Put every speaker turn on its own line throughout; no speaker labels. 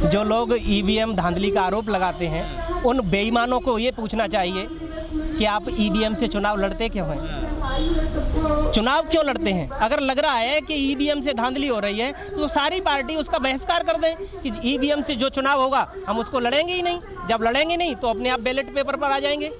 जो लोग ईवीएम धांधली का आरोप लगाते हैं उन बेईमानों को ये पूछना चाहिए कि आप ईवीएम से चुनाव लड़ते क्यों हैं? चुनाव क्यों लड़ते हैं? अगर लग रहा है कि ईवीएम से धांधली हो रही है तो सारी पार्टी उसका बहिष्कार कर दें कि ईवीएम से जो चुनाव होगा हम उसको लड़ेंगे ही नहीं। जब लड़ेंगे नहीं तो अपने आप बैलेट पेपर पर आ जाएंगे।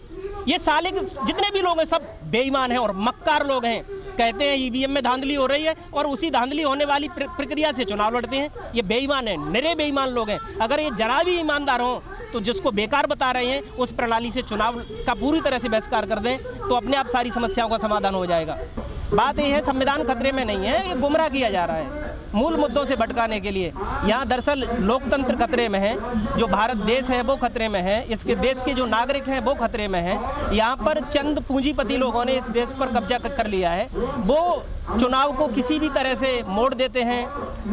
ये साले जितने भी लोग हैं सब बेईमान हैं और मक्कार लोग हैं। कहते हैं ईवीएम में धांधली हो रही है और उसी धांधली होने वाली प्रक्रिया से चुनाव लड़ते हैं। ये बेईमान हैं, निरे बेईमान लोग हैं। अगर ये जरा भी ईमानदार हों तो जिसको बेकार बता रहे हैं उस प्रणाली से चुनाव का पूरी तरह से बहिष्कार कर दें तो अपने आप सारी समस्याओं का समाधान हो जाएगा। बात यह है संविधान खतरे में नहीं है, ये गुमराह किया जा रहा है मूल मुद्दों से भटकाने के लिए। यहाँ दरअसल लोकतंत्र खतरे में है, जो भारत देश है वो खतरे में है, इसके देश के जो नागरिक हैं वो खतरे में हैं। यहाँ पर चंद पूंजीपति लोगों ने इस देश पर कब्जा कर लिया है। वो चुनाव को किसी भी तरह से मोड़ देते हैं,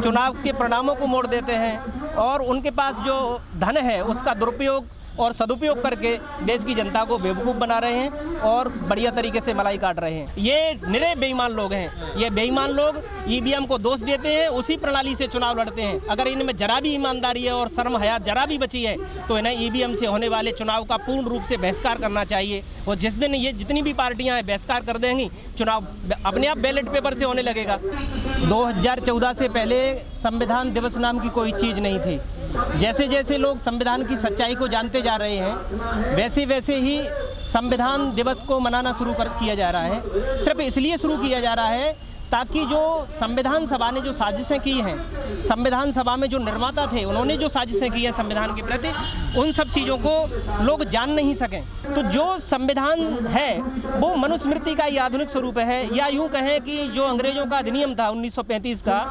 चुनाव के परिणामों को मोड़ देते हैं और उनके पास जो धन है उसका दुरुपयोग और सदुपयोग करके देश की जनता को बेवकूफ़ बना रहे हैं और बढ़िया तरीके से मलाई काट रहे हैं। ये निरे बेईमान लोग हैं। ये बेईमान लोग ईवीएम को दोष देते हैं, उसी प्रणाली से चुनाव लड़ते हैं। अगर इनमें जरा भी ईमानदारी है और शर्म हया जरा भी बची है तो इन्हें ईवीएम से होने वाले चुनाव का पूर्ण रूप से बहिष्कार करना चाहिए। और जिस दिन ये जितनी भी पार्टियां हैं बहिष्कार कर देंगी, चुनाव अपने आप बैलेट पेपर से होने लगेगा। 2014 से पहले संविधान दिवस नाम की कोई चीज़ नहीं थी। जैसे जैसे लोग संविधान की सच्चाई को जानते जा रहे हैं वैसे वैसे ही संविधान दिवस को मनाना शुरू किया जा रहा है। सिर्फ इसलिए शुरू किया जा रहा है ताकि जो संविधान सभा ने जो साजिशें की हैं, संविधान सभा में जो निर्माता थे उन्होंने जो साजिशें की हैं संविधान के प्रति, उन सब चीज़ों को लोग जान नहीं सकें। तो जो संविधान है वो मनुस्मृति का ही आधुनिक स्वरूप है, या यूँ कहें कि जो अंग्रेजों का अधिनियम था 1935 का,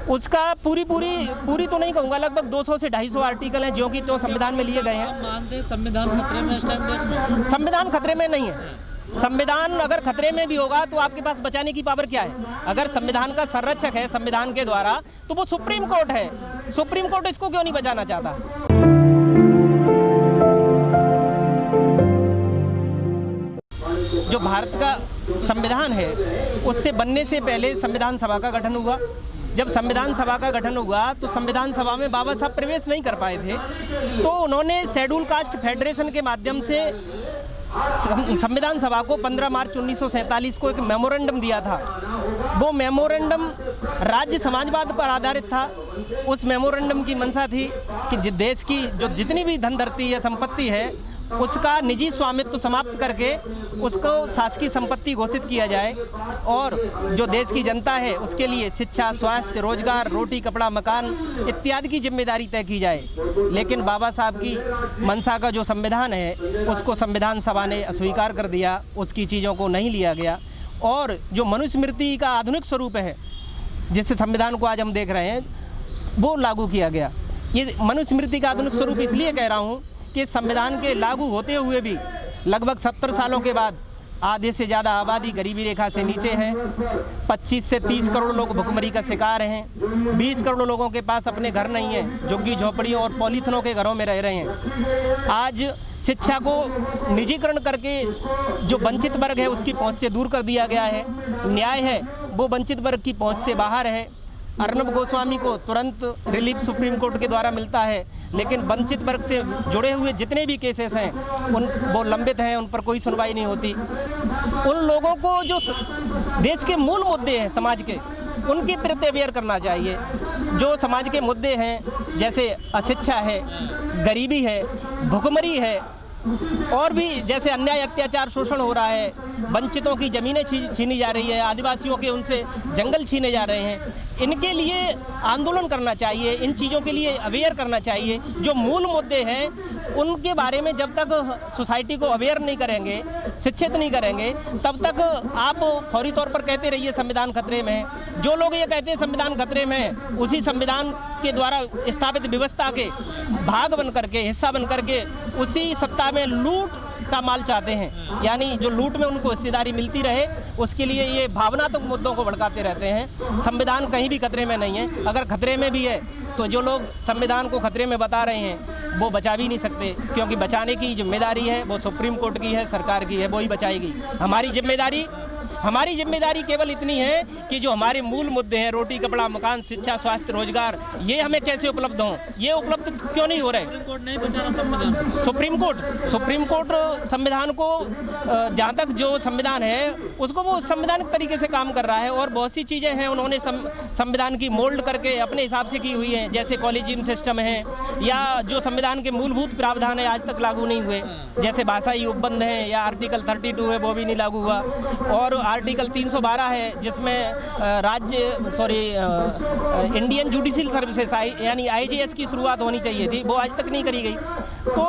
उसका पूरी तो नहीं कहूँगा, लगभग 200 से 250 आर्टिकल हैं जो कि तो संविधान में लिए गए हैं।
मानते संविधान खतरे में इस टाइम देश में?
संविधान खतरे में नहीं है। संविधान अगर खतरे में भी होगा तो आपके पास बचाने की पावर क्या है? अगर संविधान का संरक्षक है संविधान के द्वारा तो वो सुप्रीम कोर्ट है। सुप्रीम कोर्ट इसको क्यों नहीं बचाना चाहता? जो भारत का संविधान है उससे बनने से पहले संविधान सभा का गठन हुआ। जब संविधान सभा का गठन हुआ तो संविधान सभा में बाबा साहब प्रवेश नहीं कर पाए थे, तो उन्होंने शेड्यूल कास्ट फेडरेशन के माध्यम से संविधान सभा को 15 मार्च 1947 को एक मेमोरेंडम दिया था। वो मेमोरेंडम राज्य समाजवाद पर आधारित था। उस मेमोरेंडम की मंशा थी कि देश की जो जितनी भी धन धरती है, संपत्ति है, उसका निजी स्वामित्व समाप्त करके उसको शासकीय संपत्ति घोषित किया जाए और जो देश की जनता है उसके लिए शिक्षा, स्वास्थ्य, रोजगार, रोटी, कपड़ा, मकान इत्यादि की जिम्मेदारी तय की जाए। लेकिन बाबा साहब की मंशा का जो संविधान है उसको संविधान सभा ने अस्वीकार कर दिया, उसकी चीज़ों को नहीं लिया गया और जो मनुस्मृति का आधुनिक स्वरूप है जिस संविधान को आज हम देख रहे हैं वो लागू किया गया। ये मनुस्मृति का आधुनिक स्वरूप इसलिए कह रहा हूँ कि संविधान के लागू होते हुए भी लगभग 70 सालों के बाद आधे से ज़्यादा आबादी गरीबी रेखा से नीचे है। 25 से 30 करोड़ लोग भुखमरी का शिकार हैं। 20 करोड़ लोगों के पास अपने घर नहीं हैं, झुग्गी झोपड़ियों और पॉलीथिनों के घरों में रह रहे हैं। आज शिक्षा को निजीकरण करके जो वंचित वर्ग है उसकी पहुंच से दूर कर दिया गया है। न्याय है वो वंचित वर्ग की पहुंच से बाहर है। अर्नब गोस्वामी को तुरंत रिलीफ सुप्रीम कोर्ट के द्वारा मिलता है, लेकिन वंचित वर्ग से जुड़े हुए जितने भी केसेस हैं वो लंबित हैं, उन पर कोई सुनवाई नहीं होती। उन लोगों को जो देश के मूल मुद्दे हैं समाज के, उनके प्रति अवेयर करना चाहिए। जो समाज के मुद्दे हैं जैसे अशिक्षा है, गरीबी है, भुखमरी है और भी जैसे अन्याय, अत्याचार, शोषण हो रहा है, वंचितों की ज़मीनें छीनी जा रही है, आदिवासियों के उनसे जंगल छीने जा रहे हैं, इनके लिए आंदोलन करना चाहिए, इन चीज़ों के लिए अवेयर करना चाहिए। जो मूल मुद्दे हैं उनके बारे में जब तक सोसाइटी को अवेयर नहीं करेंगे, शिक्षित नहीं करेंगे, तब तक आप फौरी तौर पर कहते रहिए संविधान खतरे में है। जो लोग ये कहते हैं संविधान खतरे में है, उसी संविधान के द्वारा स्थापित व्यवस्था के भाग बन करके, हिस्सा बन करके उसी सत्ता में लूट का माल चाहते हैं। यानी जो लूट में उनको हिस्सेदारी मिलती रहे, उसके लिए ये भावनात्मक मुद्दों को भड़काते रहते हैं। संविधान कहीं भी खतरे में नहीं है। अगर खतरे में भी है तो जो लोग संविधान को खतरे में बता रहे हैं वो बचा भी नहीं सकते, क्योंकि बचाने की जिम्मेदारी है वो सुप्रीम कोर्ट की है, सरकार की है, वो ही बचाएगी। हमारी जिम्मेदारी हमारी जिम्मेदारी केवल इतनी है कि जो हमारे मूल मुद्दे हैं, रोटी कपड़ा मकान शिक्षा स्वास्थ्य रोजगार, ये हमें कैसे उपलब्ध हों, ये उपलब्ध क्यों नहीं हो रहे।
सुप्रीम कोर्ट नहीं बचा रहा संविधान।
सुप्रीम कोर्ट संविधान को जहाँ तक जो संविधान है उसको वो संवैधानिक तरीके से काम कर रहा है, और बहुत सी चीज़ें हैं उन्होंने संविधान की मोल्ड करके अपने हिसाब से की हुई हैं, जैसे कॉलेजियम सिस्टम है या जो संविधान के मूलभूत प्रावधान है आज तक लागू नहीं हुए, जैसे भाषाई उपबंध है या आर्टिकल 32 है वो भी नहीं लागू हुआ, और आर्टिकल 312 है जिसमें इंडियन जुडिशियल सर्विसेज यानी IJS की शुरुआत होनी चाहिए थी, वो आज तक नहीं करी गई। तो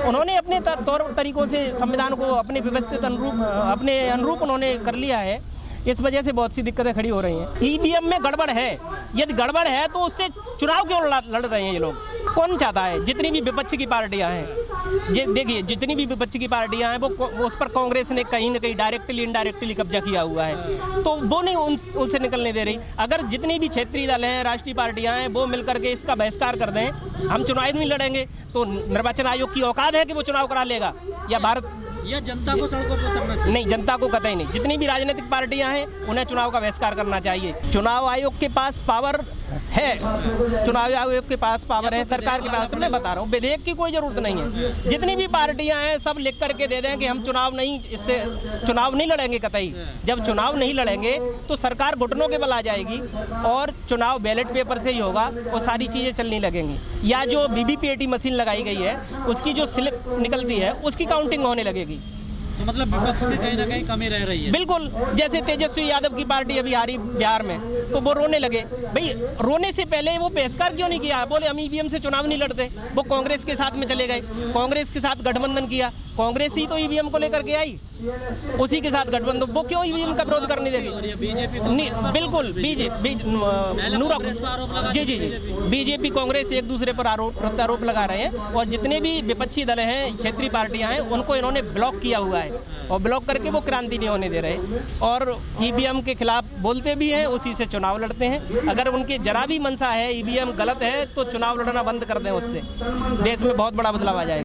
उन्होंने अपने तौर तरीकों से संविधान को अपने व्यवस्थित अपने अनुरूप उन्होंने कर लिया है। इस वजह से बहुत सी दिक्कतें खड़ी हो रही हैं। EVM में गड़बड़ है, यदि गड़बड़ है तो उससे चुनाव क्यों लड़ रहे हैं ये लोग? कौन चाहता है? जितनी भी विपक्ष की पार्टियां हैं, देखिए जितनी भी विपक्ष की पार्टियां हैं वो उस पर कांग्रेस ने कहीं ना कहीं डायरेक्टली इनडायरेक्टली कब्जा किया हुआ है, तो वो नहीं उनसे निकलने दे रही। अगर जितनी भी क्षेत्रीय दल हैं, राष्ट्रीय पार्टियां हैं, वो मिलकर के इसका बहिष्कार कर दें, हम चुनाव नहीं लड़ेंगे, तो निर्वाचन आयोग की औकात है कि वो चुनाव करा लेगा या भारत
या जनता को सड़कों पर उतरना चाहिए?
नहीं, जनता को कतई नहीं। जितनी भी राजनीतिक पार्टियां हैं उन्हें चुनाव का बहिष्कार करना चाहिए। चुनाव आयोग के पास पावर है, चुनाव आयोग के पास पावर है, सरकार के पास। मैं बता रहा हूँ, विधेयक की कोई जरूरत नहीं है। जितनी भी पार्टियां हैं सब लिख करके दे दें कि हम चुनाव नहीं लड़ेंगे कतई। जब चुनाव नहीं लड़ेंगे तो सरकार घुटनों के बल आ जाएगी और चुनाव बैलेट पेपर से ही होगा, वो सारी चीज़ें चलने लगेंगी। या जो VVPAT मशीन लगाई गई है उसकी जो स्लिप निकलती है उसकी काउंटिंग होने लगेगी।
तो मतलब विपक्ष की कहीं ना कहीं कमी रह रही है।
बिल्कुल, जैसे तेजस्वी यादव की पार्टी अभी हारी बिहार में, तो वो रोने लगे। भाई रोने से पहले वो बहिष्कार क्यों नहीं किया? बोले हम EVM से चुनाव नहीं लड़ते। वो कांग्रेस के साथ में चले गए, कांग्रेस के साथ गठबंधन किया, कांग्रेस ही तो EVM को लेकर के आई, उसी के साथ गठबंधन। वो क्यों EVM का विरोध करने देगी? बिल्कुल, बीजेपी कांग्रेस एक दूसरे पर आरोप लगा रहे हैं, और जितने भी विपक्षी दल हैं, क्षेत्रीय पार्टियां हैं, उनको इन्होंने ब्लॉक किया हुआ है, और ब्लॉक करके वो क्रांति नहीं होने दे रहे, और EVM के खिलाफ बोलते भी हैं, उसी से चुनाव लड़ते हैं। अगर उनकी जरा भी मंशा है EVM गलत है तो चुनाव लड़ना बंद कर दें, उससे देश में बहुत बड़ा बदलाव आ जाएगा।